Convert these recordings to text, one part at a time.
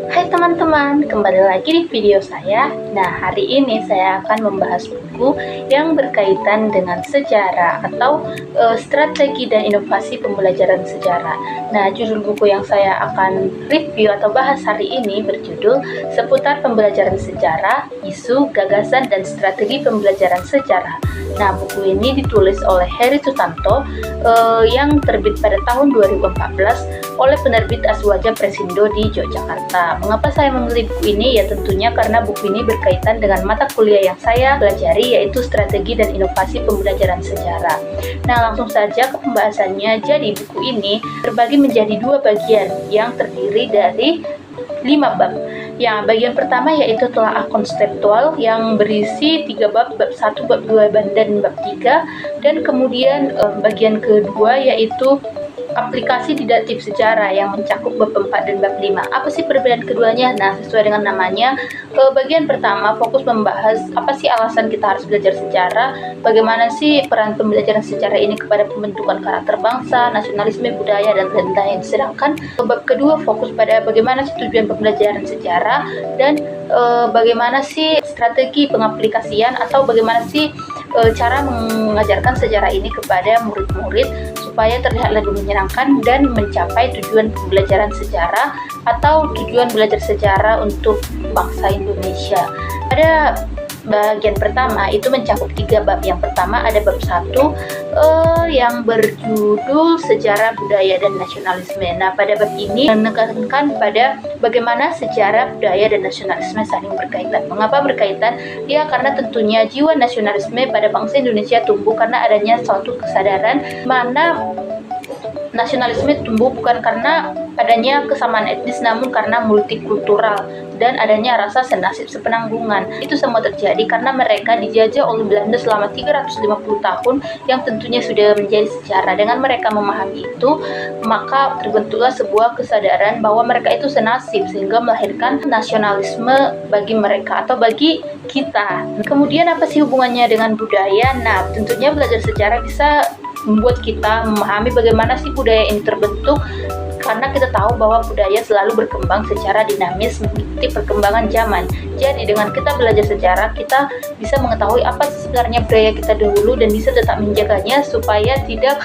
Hai teman-teman, kembali lagi di video saya. Nah, hari ini saya akan membahas buku yang berkaitan dengan sejarah atau strategi dan inovasi pembelajaran sejarah. Nah, judul buku yang saya akan review atau bahas hari ini berjudul Seputar Pembelajaran Sejarah, Isu, Gagasan, dan Strategi Pembelajaran Sejarah. Nah, buku ini ditulis oleh Heri Sutanto yang terbit pada tahun 2014 oleh penerbit Aswaja Presindo di Yogyakarta. Mengapa saya memilih buku ini? Ya tentunya karena buku ini berkaitan dengan mata kuliah yang saya pelajari, yaitu strategi dan inovasi pembelajaran sejarah. Nah, langsung saja ke pembahasannya. Jadi buku ini terbagi menjadi dua bagian yang terdiri dari 5 bab. Yang bagian pertama yaitu telaah konseptual yang berisi 3 bab, bab 1, bab 2, dan bab 3. Dan kemudian bagian kedua yaitu aplikasi didaktif sejarah yang mencakup bab 4 dan bab 5. Apa sih perbedaan keduanya? Nah, sesuai dengan namanya, bagian pertama fokus membahas apa sih alasan kita harus belajar sejarah, bagaimana sih peran pembelajaran sejarah ini kepada pembentukan karakter bangsa, nasionalisme, budaya, dan lain-lain. Sedangkan bab kedua fokus pada bagaimana sih tujuan pembelajaran sejarah dan bagaimana sih strategi pengaplikasian atau bagaimana sih cara mengajarkan sejarah ini kepada murid-murid supaya terlihat lebih menyenangkan dan mencapai tujuan pembelajaran sejarah atau tujuan belajar sejarah untuk bangsa Indonesia. Pada bagian pertama itu mencakup 3 bab. Yang pertama ada bab 1 yang berjudul Sejarah, Budaya, dan Nasionalisme. Nah, pada bab ini menekankan pada bagaimana sejarah, budaya, dan nasionalisme saling berkaitan. Mengapa berkaitan? Ya, karena tentunya jiwa nasionalisme pada bangsa Indonesia tumbuh karena adanya suatu kesadaran mana nasionalisme tumbuh bukan karena adanya kesamaan etnis, namun karena multikultural dan adanya rasa senasib sepenanggungan. Itu semua terjadi karena mereka dijajah oleh Belanda selama 350 tahun yang tentunya sudah menjadi sejarah. Dengan mereka memahami itu, maka terbentuklah sebuah kesadaran bahwa mereka itu senasib sehingga melahirkan nasionalisme bagi mereka atau bagi kita. Kemudian apa sih hubungannya dengan budaya? Nah, tentunya belajar sejarah bisa membuat kita memahami bagaimana sih budaya ini terbentuk, karena kita tahu bahwa budaya selalu berkembang secara dinamis mengikuti perkembangan zaman. Jadi dengan kita belajar sejarah, kita bisa mengetahui apa sebenarnya budaya kita dahulu dan bisa tetap menjaganya supaya tidak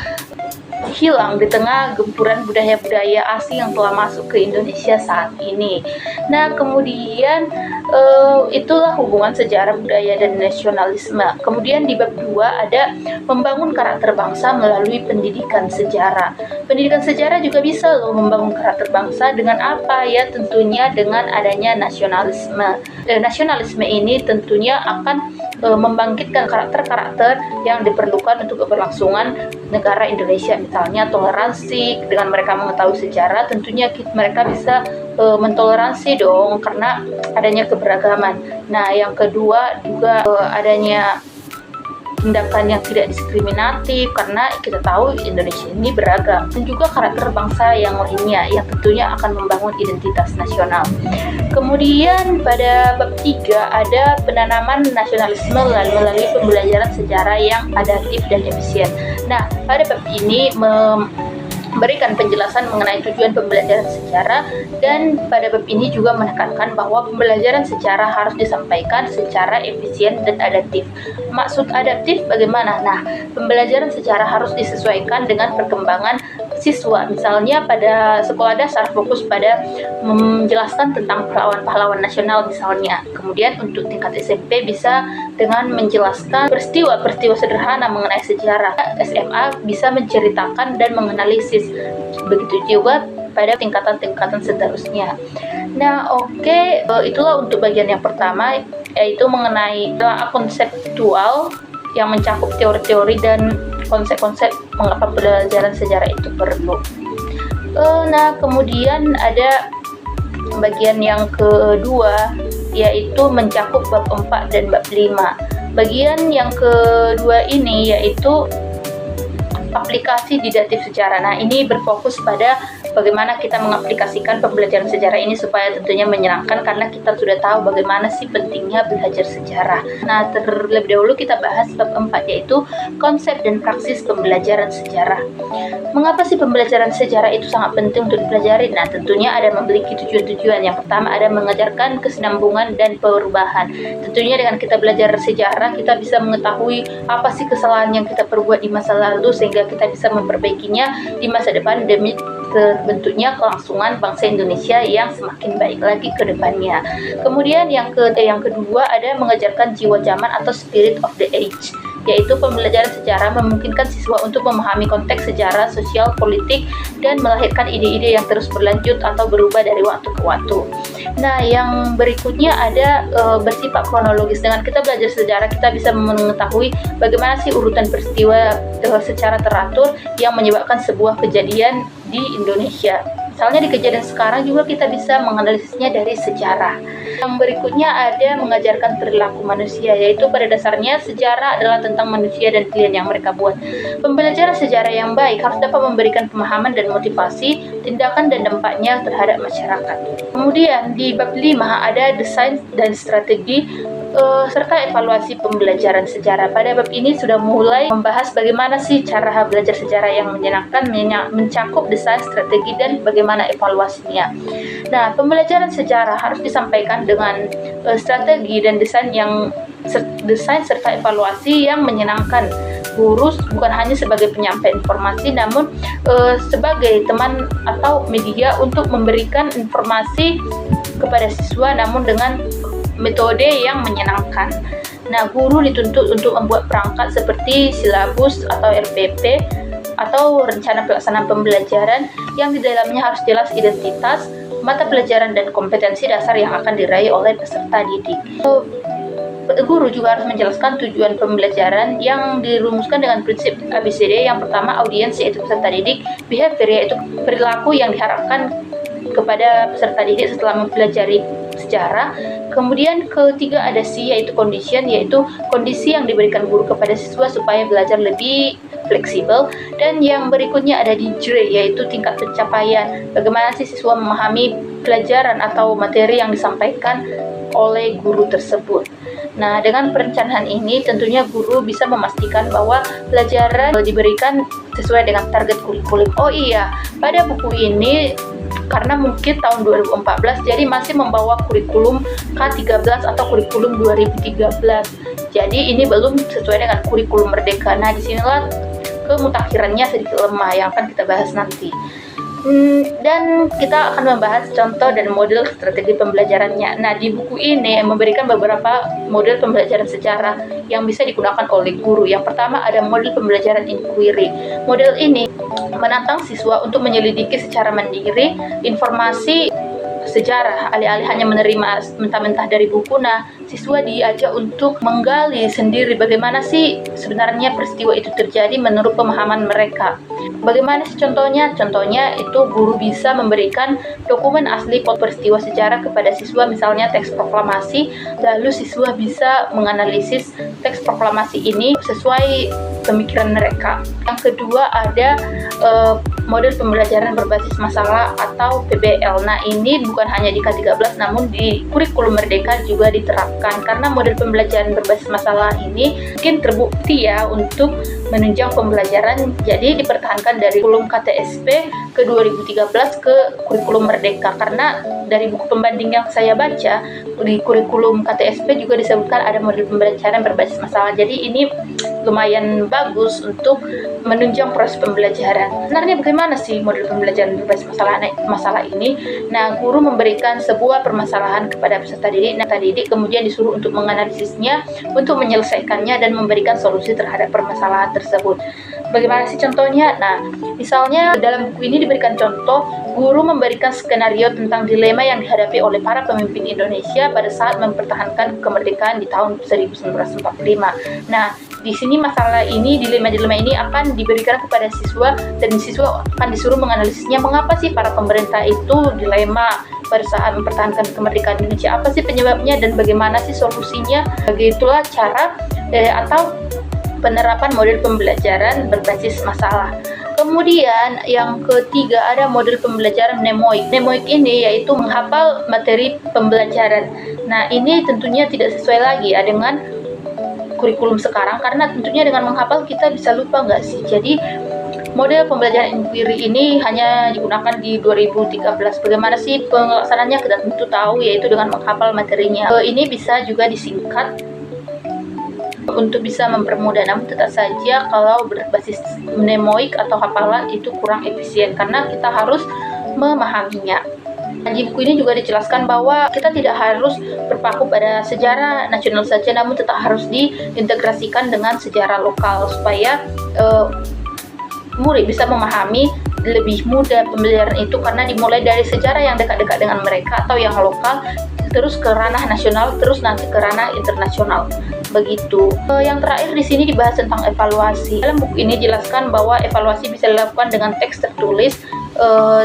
hilang di tengah gempuran budaya-budaya asing yang telah masuk ke Indonesia saat ini. Nah, kemudian itulah hubungan sejarah, budaya, dan nasionalisme. Kemudian di bab 2 ada membangun karakter bangsa melalui pendidikan sejarah. Pendidikan sejarah juga bisa loh membangun karakter bangsa dengan apa? Ya, tentunya dengan adanya nasionalisme. Nasionalisme ini tentunya akan membangkitkan karakter-karakter yang diperlukan untuk keberlangsungan negara Indonesia, misalnya toleransi. Dengan mereka mengetahui sejarah, tentunya mereka bisa mentoleransi dong karena adanya keberagaman. Nah, yang kedua juga adanya tindakan yang tidak diskriminatif karena kita tahu Indonesia ini beragam, dan juga karakter bangsa yang lainnya yang tentunya akan membangun identitas nasional. Kemudian pada bab 3 ada penanaman nasionalisme melalui pembelajaran sejarah yang adaptif dan efisien. Nah, pada bab ini memberikan penjelasan mengenai tujuan pembelajaran sejarah, dan pada bab ini juga menekankan bahwa pembelajaran sejarah harus disampaikan secara efisien dan adaptif. Maksud adaptif bagaimana? Nah, pembelajaran sejarah harus disesuaikan dengan perkembangan siswa. Misalnya pada sekolah dasar fokus pada menjelaskan tentang pahlawan-pahlawan nasional misalnya. Kemudian untuk tingkat SMP bisa dengan menjelaskan peristiwa-peristiwa sederhana mengenai sejarah. SMA bisa menceritakan dan menganalisis. Begitu juga pada tingkatan-tingkatan seterusnya. Nah, oke, itulah untuk bagian yang pertama, yaitu mengenai konseptual yang mencakup teori-teori dan konsep-konsep mengapa pembelajaran sejarah itu perlu. Nah, kemudian ada bagian yang kedua, yaitu mencakup bab 4 dan bab 5. Bagian yang kedua ini yaitu aplikasi didaktif sejarah. Nah, ini berfokus pada bagaimana kita mengaplikasikan pembelajaran sejarah ini supaya tentunya menyenangkan, karena kita sudah tahu bagaimana sih pentingnya belajar sejarah. Nah, terlebih dahulu kita bahas bab 4, yaitu konsep dan praksis pembelajaran sejarah. Mengapa sih pembelajaran sejarah itu sangat penting untuk dipelajari? Nah, tentunya ada memiliki tujuan-tujuan. Yang pertama ada mengajarkan kesinambungan dan perubahan. Tentunya dengan kita belajar sejarah, kita bisa mengetahui apa sih kesalahan yang kita perbuat di masa lalu, sehingga kita bisa memperbaikinya di masa depan demi terbentuknya kelangsungan bangsa Indonesia yang semakin baik lagi ke depannya. Kemudian yang kedua ada mengajarkan jiwa zaman atau spirit of the age, yaitu pembelajaran sejarah memungkinkan siswa untuk memahami konteks sejarah, sosial, politik, dan melahirkan ide-ide yang terus berlanjut atau berubah dari waktu ke waktu. Nah, yang berikutnya ada bersifat kronologis. Dengan kita belajar sejarah, kita bisa mengetahui bagaimana sih urutan peristiwa secara teratur yang menyebabkan sebuah kejadian di Indonesia. Misalnya di kejadian sekarang juga kita bisa menganalisisnya dari sejarah. Yang berikutnya ada mengajarkan perilaku manusia, yaitu pada dasarnya sejarah adalah tentang manusia dan pilihan yang mereka buat. Pembelajaran sejarah yang baik harus dapat memberikan pemahaman dan motivasi, tindakan dan dampaknya terhadap masyarakat. Kemudian di bab 5 ada desain dan strategi serta evaluasi pembelajaran sejarah. Pada bab ini sudah mulai membahas bagaimana sih cara belajar sejarah yang menyenangkan, mencakup desain, strategi, dan bagaimana evaluasinya. Nah, pembelajaran sejarah harus disampaikan dengan strategi dan desain serta evaluasi yang menyenangkan. Guru bukan hanya sebagai penyampai informasi, namun sebagai teman atau media untuk memberikan informasi kepada siswa, namun dengan metode yang menyenangkan. Nah, guru dituntut untuk membuat perangkat seperti silabus atau RPP atau rencana pelaksanaan pembelajaran yang di dalamnya harus jelas identitas, mata pelajaran, dan kompetensi dasar yang akan diraih oleh peserta didik. Guru juga harus menjelaskan tujuan pembelajaran yang dirumuskan dengan prinsip ABCD. Yang pertama audiens, yaitu peserta didik; behavior, yaitu perilaku yang diharapkan kepada peserta didik setelah mempelajari sejarah. Kemudian ketiga ada C, yaitu condition, yaitu kondisi yang diberikan guru kepada siswa supaya belajar lebih fleksibel. Dan yang berikutnya ada di J, yaitu tingkat pencapaian. Bagaimana sih siswa memahami pelajaran atau materi yang disampaikan oleh guru tersebut. Nah, dengan perencanaan ini tentunya guru bisa memastikan bahwa pelajaran diberikan sesuai dengan target kurikulum. Oh iya, pada buku ini karena mungkin tahun 2014 jadi masih membawa kurikulum K13 atau kurikulum 2013. Jadi ini belum sesuai dengan kurikulum Merdeka. Nah, disinilah kemutakhirannya sedikit lemah yang akan kita bahas nanti. Dan kita akan membahas contoh dan model strategi pembelajarannya. Nah, di buku ini memberikan beberapa model pembelajaran sejarah yang bisa digunakan oleh guru. Yang pertama ada model pembelajaran inquiry. Model ini menantang siswa untuk menyelidiki secara mandiri informasi sejarah, alih-alih hanya menerima mentah-mentah dari buku. Nah, siswa diajak untuk menggali sendiri bagaimana sih sebenarnya peristiwa itu terjadi menurut pemahaman mereka. Bagaimana sih contohnya? Contohnya itu guru bisa memberikan dokumen asli peristiwa sejarah kepada siswa, misalnya teks proklamasi, lalu siswa bisa menganalisis teks proklamasi ini sesuai pemikiran mereka. Yang kedua ada model pembelajaran berbasis masalah atau PBL. Nah, ini bukan hanya di K13 namun di kurikulum Merdeka juga diterapkan, karena model pembelajaran berbasis masalah ini mungkin terbukti ya untuk menunjang pembelajaran. Jadi dipertahankan dari kurikulum KTSP ke 2013 ke kurikulum Merdeka, karena dari buku pembanding yang saya baca di kurikulum KTSP juga disebutkan ada model pembelajaran berbasis masalah. Jadi ini lumayan bagus untuk menunjang proses pembelajaran. Sebenarnya bagaimana sih model pembelajaran berbasis masalah ini? Nah, guru memberikan sebuah permasalahan kepada peserta didik, kemudian disuruh untuk menganalisisnya, untuk menyelesaikannya dan memberikan solusi terhadap permasalahan tersebut. Bagaimana sih contohnya? Nah, misalnya dalam buku ini diberikan contoh, guru memberikan skenario tentang dilema yang dihadapi oleh para pemimpin Indonesia pada saat mempertahankan kemerdekaan di tahun 1945. Nah, di sini masalah ini, dilema-dilema ini akan diberikan kepada siswa, dan siswa akan disuruh menganalisisnya. Mengapa sih para pemerintah itu dilema pada saat mempertahankan kemerdekaan Indonesia? Apa sih penyebabnya dan bagaimana sih solusinya? Begitulah cara atau penerapan model pembelajaran berbasis masalah. Kemudian yang ketiga ada model pembelajaran mnemoik. Mnemoik ini yaitu menghafal materi pembelajaran. Nah, ini tentunya tidak sesuai lagi ya dengan kurikulum sekarang, karena tentunya dengan menghafal kita bisa lupa nggak sih. Jadi model pembelajaran inquiry ini hanya digunakan di 2013. Bagaimana sih pelaksanaannya kita tentu tahu, yaitu dengan menghafal materinya. Ini bisa juga disingkat untuk bisa mempermudah, namun tetap saja kalau berbasis mnemoik atau hafalan itu kurang efisien karena kita harus memahaminya. Di buku ini juga dijelaskan bahwa kita tidak harus berpaku pada sejarah nasional saja, namun tetap harus diintegrasikan dengan sejarah lokal supaya murid bisa memahami lebih mudah pembelajaran itu, karena dimulai dari sejarah yang dekat-dekat dengan mereka atau yang lokal, terus ke ranah nasional, terus nanti ke ranah internasional. Begitu. Yang terakhir di sini dibahas tentang evaluasi. Dalam buku ini dijelaskan bahwa evaluasi bisa dilakukan dengan teks tertulis,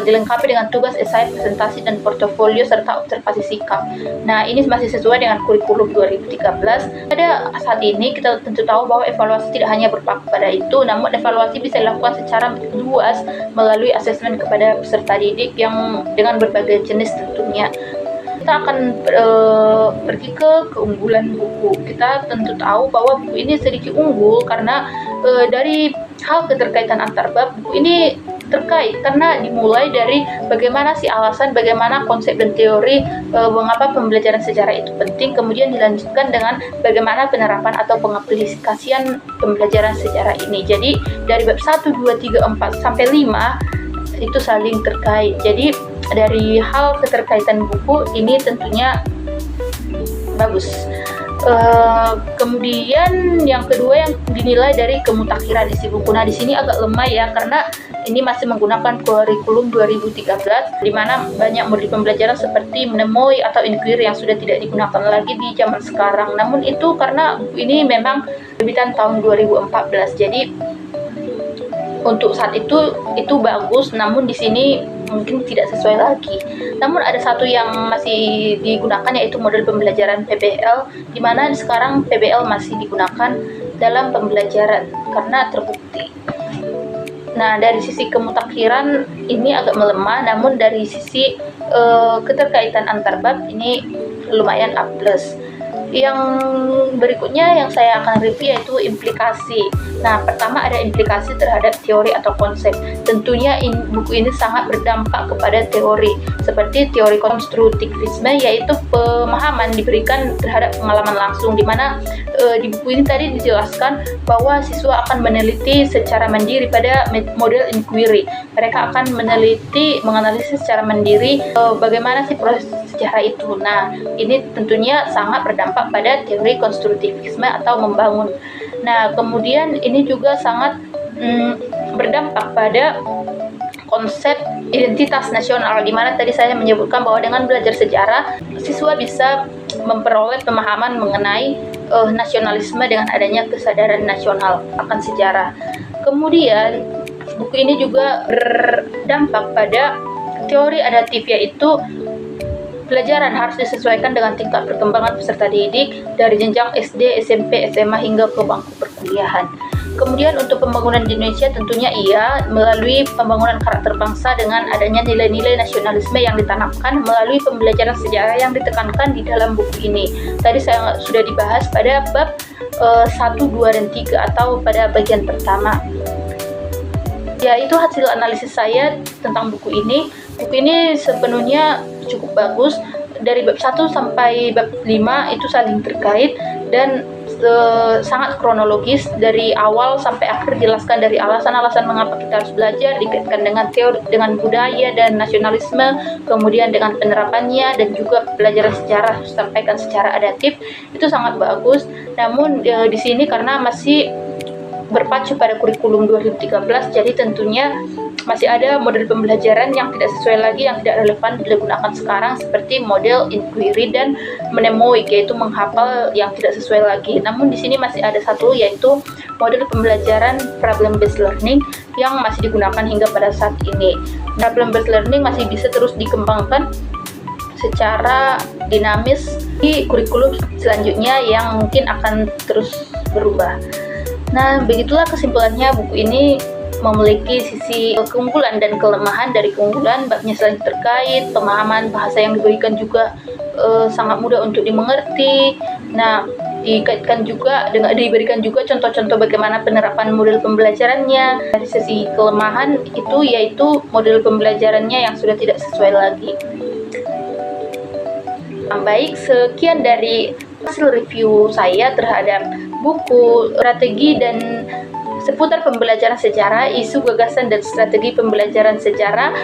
dilengkapi dengan tugas esai, presentasi, dan portofolio serta observasi sikap. Nah, ini masih sesuai dengan kurikulum 2013. Pada saat ini kita tentu tahu bahwa evaluasi tidak hanya berpaku pada itu, namun evaluasi bisa dilakukan secara luas melalui asesmen kepada peserta didik yang dengan berbagai jenis tentunya. Kita akan pergi ke keunggulan buku. Kita tentu tahu bahwa buku ini sedikit unggul karena dari hal keterkaitan antar bab, buku ini terkait karena dimulai dari bagaimana sih alasan, bagaimana konsep dan teori mengapa pembelajaran sejarah itu penting, kemudian dilanjutkan dengan bagaimana penerapan atau pengaplikasian pembelajaran sejarah ini. Jadi dari bab 1, 2, 3, 4 sampai 5 itu saling terkait. Jadi dari hal keterkaitan buku ini tentunya bagus. Kemudian yang kedua yang dinilai dari kemutakhiran isi buku. Nah, di sini agak lemah ya karena ini masih menggunakan kurikulum 2013 di mana banyak modul pembelajaran seperti mnemoik atau inquiry yang sudah tidak digunakan lagi di zaman sekarang. Namun itu karena buku ini memang terbitan tahun 2014. Jadi untuk saat itu bagus, namun di sini mungkin tidak sesuai lagi. Namun ada satu yang masih digunakan yaitu model pembelajaran PBL, di mana sekarang PBL masih digunakan dalam pembelajaran karena terbukti. Nah, dari sisi kemutakhiran ini agak melemah, namun dari sisi keterkaitan antar bab ini lumayan A+. Yang berikutnya yang saya akan review yaitu implikasi. Nah, pertama ada implikasi terhadap teori atau konsep. Tentunya buku ini sangat berdampak kepada teori, seperti teori konstruktivisme, yaitu pemahaman diberikan terhadap pengalaman langsung, di mana di buku ini tadi dijelaskan bahwa siswa akan meneliti secara mandiri pada model inquiry. Mereka akan menganalisis secara mandiri bagaimana sih proses sejarah itu. Nah, ini tentunya sangat berdampak pada teori konstruktivisme atau membangun. Nah, kemudian ini juga sangat berdampak pada konsep identitas nasional, di mana tadi saya menyebutkan bahwa dengan belajar sejarah, siswa bisa memperoleh pemahaman mengenai nasionalisme dengan adanya kesadaran nasional akan sejarah. Kemudian, buku ini juga berdampak pada teori adaptif, yaitu pelajaran harus disesuaikan dengan tingkat perkembangan peserta didik dari jenjang SD, SMP, SMA hingga ke bangku perkuliahan. Kemudian untuk pembangunan di Indonesia tentunya iya melalui pembangunan karakter bangsa dengan adanya nilai-nilai nasionalisme yang ditanamkan melalui pembelajaran sejarah yang ditekankan di dalam buku ini. Tadi saya sudah dibahas pada bab 1, 2, dan 3 atau pada bagian pertama. Ya, itu hasil analisis saya tentang buku ini. Buku ini sepenuhnya cukup bagus. Dari bab 1 sampai bab 5 itu saling terkait dan sangat kronologis, dari awal sampai akhir jelaskan dari alasan-alasan mengapa kita harus belajar, dikaitkan dengan teori, dengan budaya dan nasionalisme, kemudian dengan penerapannya dan juga pelajaran sejarah disampaikan secara adaptif. Itu sangat bagus. Namun di sini karena masih berpacu pada kurikulum 2013, jadi tentunya masih ada model pembelajaran yang tidak sesuai lagi, yang tidak relevan digunakan sekarang, seperti model inquiry dan mnemoik, yaitu menghafal yang tidak sesuai lagi. Namun di sini masih ada satu, yaitu model pembelajaran problem based learning yang masih digunakan hingga pada saat ini. Problem based learning masih bisa terus dikembangkan secara dinamis di kurikulum selanjutnya yang mungkin akan terus berubah. Nah, begitulah kesimpulannya, buku ini memiliki sisi keunggulan dan kelemahan. Dari keunggulan, babnya saling terkait, pemahaman bahasa yang diberikan juga sangat mudah untuk dimengerti. Nah, diberikan juga contoh-contoh bagaimana penerapan model pembelajarannya. Dari sisi kelemahan itu yaitu model pembelajarannya yang sudah tidak sesuai lagi. Baik, sekian dari hasil review saya terhadap buku Strategi dan Seputar Pembelajaran Sejarah, Isu Gagasan dan Strategi Pembelajaran Sejarah,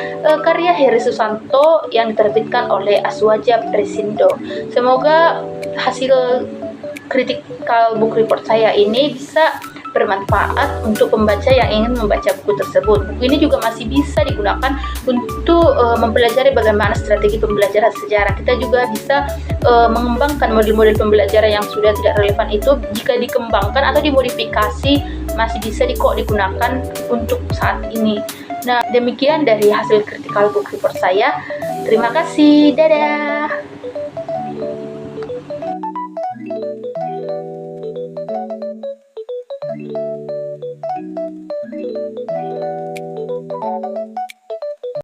karya Heri Susanto yang diterbitkan oleh Aswaja Presindo. Semoga hasil critical book report saya ini bisa bermanfaat untuk pembaca yang ingin membaca buku tersebut. Buku ini juga masih bisa digunakan untuk mempelajari bagaimana strategi pembelajaran sejarah. Kita juga bisa mengembangkan model-model pembelajaran yang sudah tidak relevan itu, jika dikembangkan atau dimodifikasi, masih bisa digunakan untuk saat ini. Nah, demikian dari hasil critical book report saya. Terima kasih, dadah.